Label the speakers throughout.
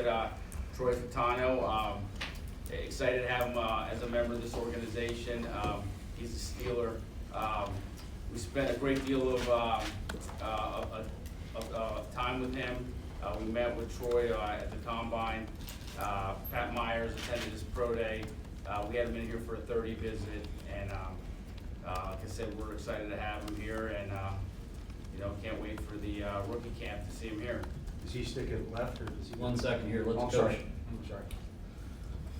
Speaker 1: with Troy Fautanu. Excited to have him as a member of this organization. He's a Steeler. We spent a great deal of time with him. We met with Troy at the Combine. Pat Myers attended his pro day. We had him in here for a 30 visit, and like I said, we're excited to have him here, and can't wait for the rookie camp to see him here.
Speaker 2: Is he sticking left or does he?
Speaker 3: 1 second here, let's
Speaker 2: I'm
Speaker 3: coach.
Speaker 2: sorry. I'm sorry.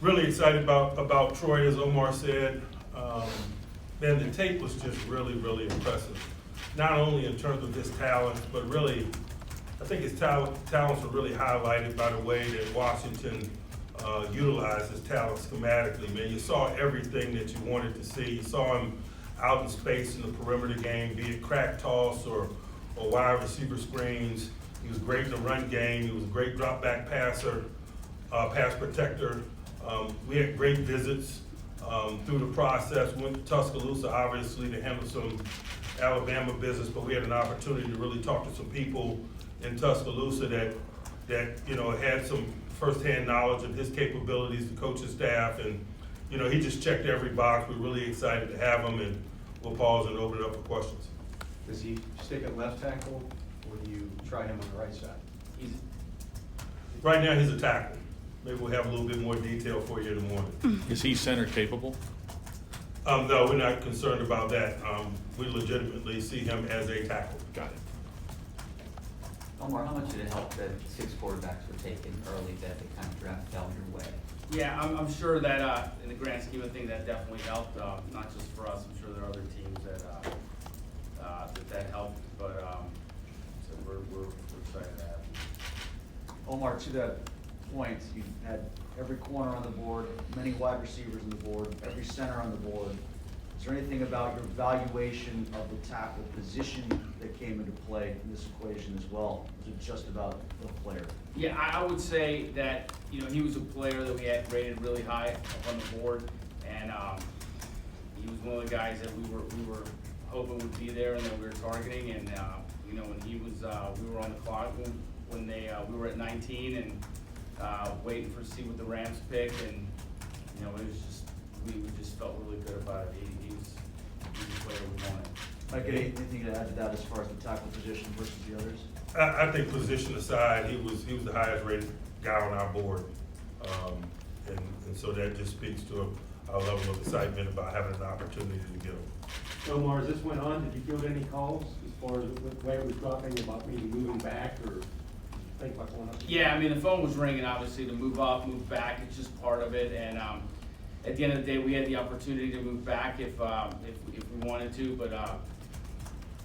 Speaker 4: Really excited about Troy, as Omar said. Man, the tape was just really, really impressive. Not only in terms of his talent, but really, I think his talents were really highlighted by the way that Washington utilized his talent schematically. Man, you saw everything that you wanted to see. You saw him out in space in the perimeter game, be it crack toss or wide receiver screens. He was great in the run game. He was a great drop back passer, pass protector. We had great visits through the process. Went to Tuscaloosa, obviously, to handle some Alabama business, but we had an opportunity to really talk to some people in Tuscaloosa that had some firsthand knowledge of his capabilities, the coaching staff, and he just checked every box. We're really excited to have him, and we'll pause and open it up for questions.
Speaker 2: Does he stick at left tackle or do you try him on the right side?
Speaker 4: Right now, he's a tackle. Maybe we'll have a little bit more detail for you in the morning.
Speaker 5: Is he center capable?
Speaker 4: No, we're not concerned about that. We legitimately see him as a tackle.
Speaker 5: Got it.
Speaker 3: Omar, how much did it help that 6 quarterbacks were taken early, that they kind of draft fell your way?
Speaker 1: Yeah, I'm sure that in the grand scheme of things, that definitely helped. Not just for us. I'm sure there are other teams that helped. But so we're excited to have him.
Speaker 6: Omar, to that point, you had every corner on the board, many wide receivers on the board, every center on the board. Is there anything about your evaluation of the tackle position that came into play in this equation as well? Was it just about the player?
Speaker 1: Yeah, I would say that he was a player that we had rated really high up on the board, and he was one of the guys that we were hoping would be there and that we were targeting. And when he was, we were on the clock when we were at 19 and waiting to see what the Rams picked, and it was just we just felt really good about it. He was the player we wanted.
Speaker 6: Mike, anything to add to that as far as the tackle position versus the others?
Speaker 4: I think position aside, he was the highest rated guy on our board, and so that just speaks to our level of excitement about having an opportunity to get him.
Speaker 2: Omar, as this went on, did you field any calls as far as the way it was dropping about maybe moving back or think about going up?
Speaker 1: Yeah, I mean, the phone was ringing, obviously, to move up, move back. It's just part of it. And at the end of the day, we had the opportunity to move back if we wanted to. But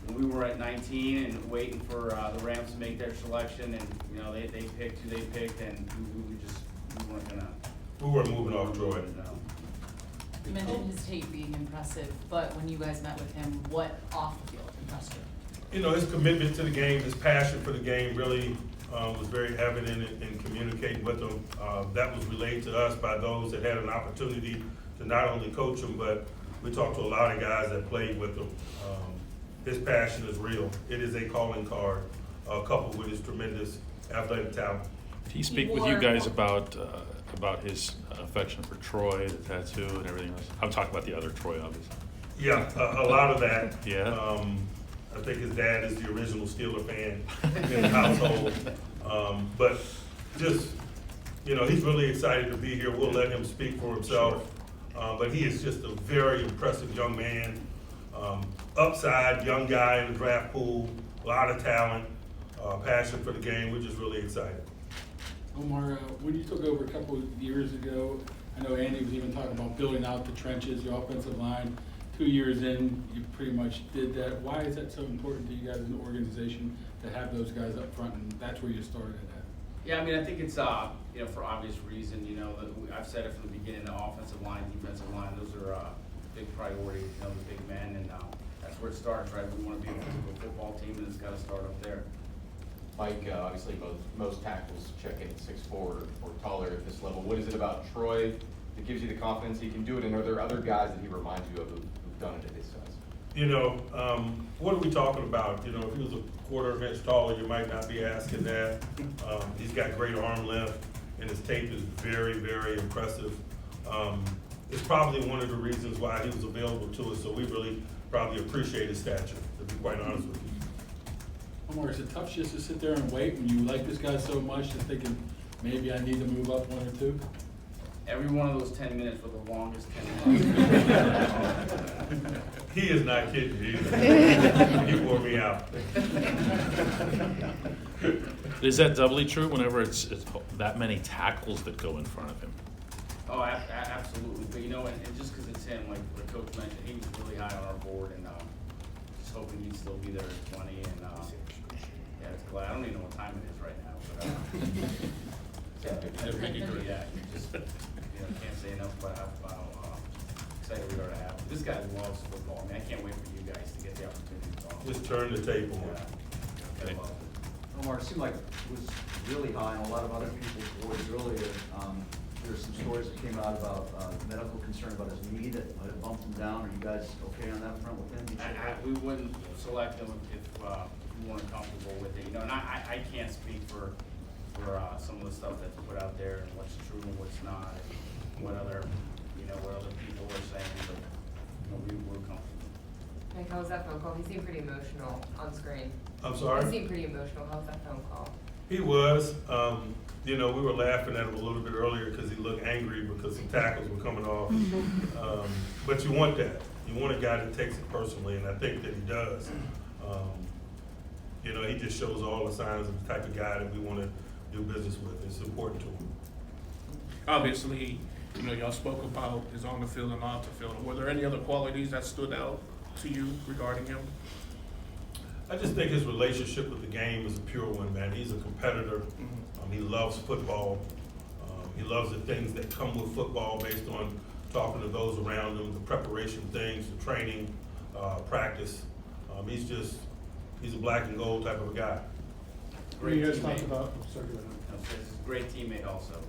Speaker 1: when we were at 19 and waiting for the Rams to make their selection, and they picked who they picked, and we weren't gonna.
Speaker 4: We weren't moving off Troy.
Speaker 1: No.
Speaker 7: You mentioned his tape being impressive, but when you guys met with him, what off the field impressed you?
Speaker 4: His commitment to the game, his passion for the game really was very evident in communicating with them. That was relayed to us by those that had an opportunity to not only coach him, but we talked to a lot of guys that played with him. His passion is real. It is a calling card, coupled with his tremendous athletic talent.
Speaker 5: Did he speak with you guys about his affection for Troy, the tattoo, and everything else? I'm talking about the other Troy, obviously.
Speaker 4: Yeah, a lot of that.
Speaker 5: Yeah.
Speaker 4: I think his dad is the original Steeler fan in the household. But just, he's really excited to be here. We'll let him speak for himself. But he is just a very impressive young man. Upside, young guy in the draft pool, a lot of talent, passion for the game. We're just really excited.
Speaker 8: Omar, when you took over a couple of years ago, I know Andy was even talking about building out the trenches, the offensive line. 2 years in, you pretty much did that. Why is that so important to you guys in the organization to have those guys up front, and that's where you started at?
Speaker 1: Yeah, I mean, I think it's for obvious reason. I've said it from the beginning. The offensive line, defensive line, those are big priorities. The big men, and that's where it starts, right? We want to be a physical football team, and it's got to start up there.
Speaker 9: Mike, obviously most tackles check in 6'4" or taller at this level. What is it about Troy that gives you the confidence he can do it, and are there other guys that he reminds you of who've done it at his size?
Speaker 4: What are we talking about? If he was a quarter inch taller, you might not be asking that. He's got great arm length, and his tape is very, very impressive. It's probably one of the reasons why he was available to us, so we really probably appreciate his stature, to be quite honest with you.
Speaker 8: Omar, is it tough just to sit there and wait when you like this guy so much and thinking, maybe I need to move up one or two?
Speaker 1: Every one of those 10 minutes were the longest 10 minutes.
Speaker 4: He is not kidding either. He wore me out.
Speaker 5: Is that doubly true whenever it's that many tackles that go in front of him?
Speaker 1: Oh, absolutely, but you know, and just because it's him, like the coach mentioned, he was really high on our board, and just hoping he'd still be there at 20, and yeah, it's glad, I don't even know what time it is right now, but yeah, you just, can't say enough about how excited we are to have him. This guy loves football, I mean, I can't wait for you guys to get the opportunity to talk.
Speaker 4: Just turn the tape on.
Speaker 1: Yeah. I love it.
Speaker 6: Omar, it seemed like it was really high on a lot of other people's boards earlier. There's some stories that came out about medical concern about his knee that might have bumped him down. Are you guys okay on that front with him?
Speaker 1: We wouldn't select him if we weren't comfortable with it, and I can't speak for some of the stuff that's put out there and what's true and what's not, and what other people are saying, but we're comfortable.
Speaker 10: Mike, how was that phone call? He seemed pretty emotional on screen.
Speaker 4: I'm sorry?
Speaker 10: He seemed pretty emotional. How was that phone call?
Speaker 4: He was. We were laughing at him a little bit earlier because he looked angry because some tackles were coming off. But you want that. You want a guy that takes it personally, and I think that he does. He just shows all the signs of the type of guy that we want to do business with. It's important to him.
Speaker 11: Obviously, y'all spoke about his on the field and off the field. Were there any other qualities that stood out to you regarding him?
Speaker 4: I just think his relationship with the game is a pure one, man. He's a competitor. He loves football. He loves the things that come with football based on talking to those around him, the preparation things, the training, practice. He's a black and gold type of a guy.
Speaker 1: Great
Speaker 2: You guys
Speaker 1: teammate.
Speaker 2: talked about, sorry, go ahead.
Speaker 1: He's a great teammate also.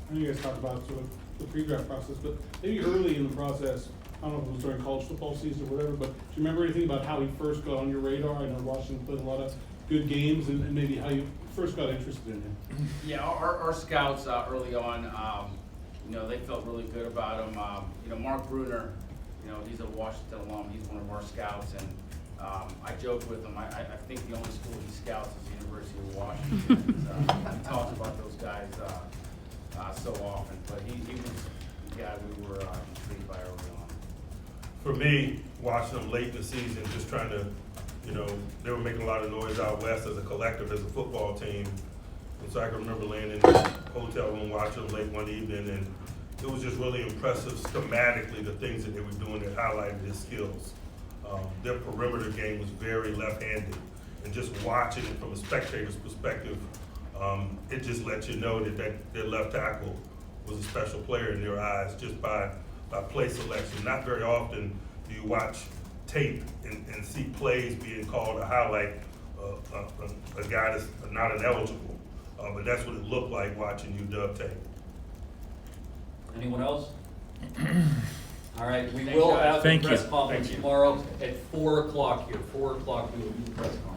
Speaker 2: I know you guys talked about sort of the pre-draft process, but maybe early in the process, I don't know if it was during college football season or whatever, but do you remember anything about how he first got on your radar? I know Washington played a lot of good games, and maybe how you first got interested in him.
Speaker 1: Yeah, our scouts early on, they felt really good about him. Mark Bruner, he's a Washington alum. He's one of our scouts, and I joke with him. I think the only school he scouts is the University of Washington. We talked about those guys so often, but he was the guy we were intrigued by early on.
Speaker 4: For me, watching them late in the season, just trying to, they were making a lot of noise out west as a collective, as a football team. And so I can remember laying in the hotel room watching them late one evening, and it was just really impressive schematically, the things that they were doing that highlighted his skills. Their perimeter game was very left-handed, and just watching it from a spectator's perspective, it just lets you know that their left tackle was a special player in their eyes just by play selection. Not very often do you watch tape and see plays being called to highlight a guy that's not ineligible, but that's what it looked like watching UW tape.
Speaker 12: Anyone else? All right, we
Speaker 1: Thanks,
Speaker 12: will
Speaker 1: guys.
Speaker 12: have the
Speaker 5: Thank you.
Speaker 12: press conference
Speaker 1: Thank you.
Speaker 12: tomorrow at 4 o'clock here. 4 o'clock, we will do the press conference.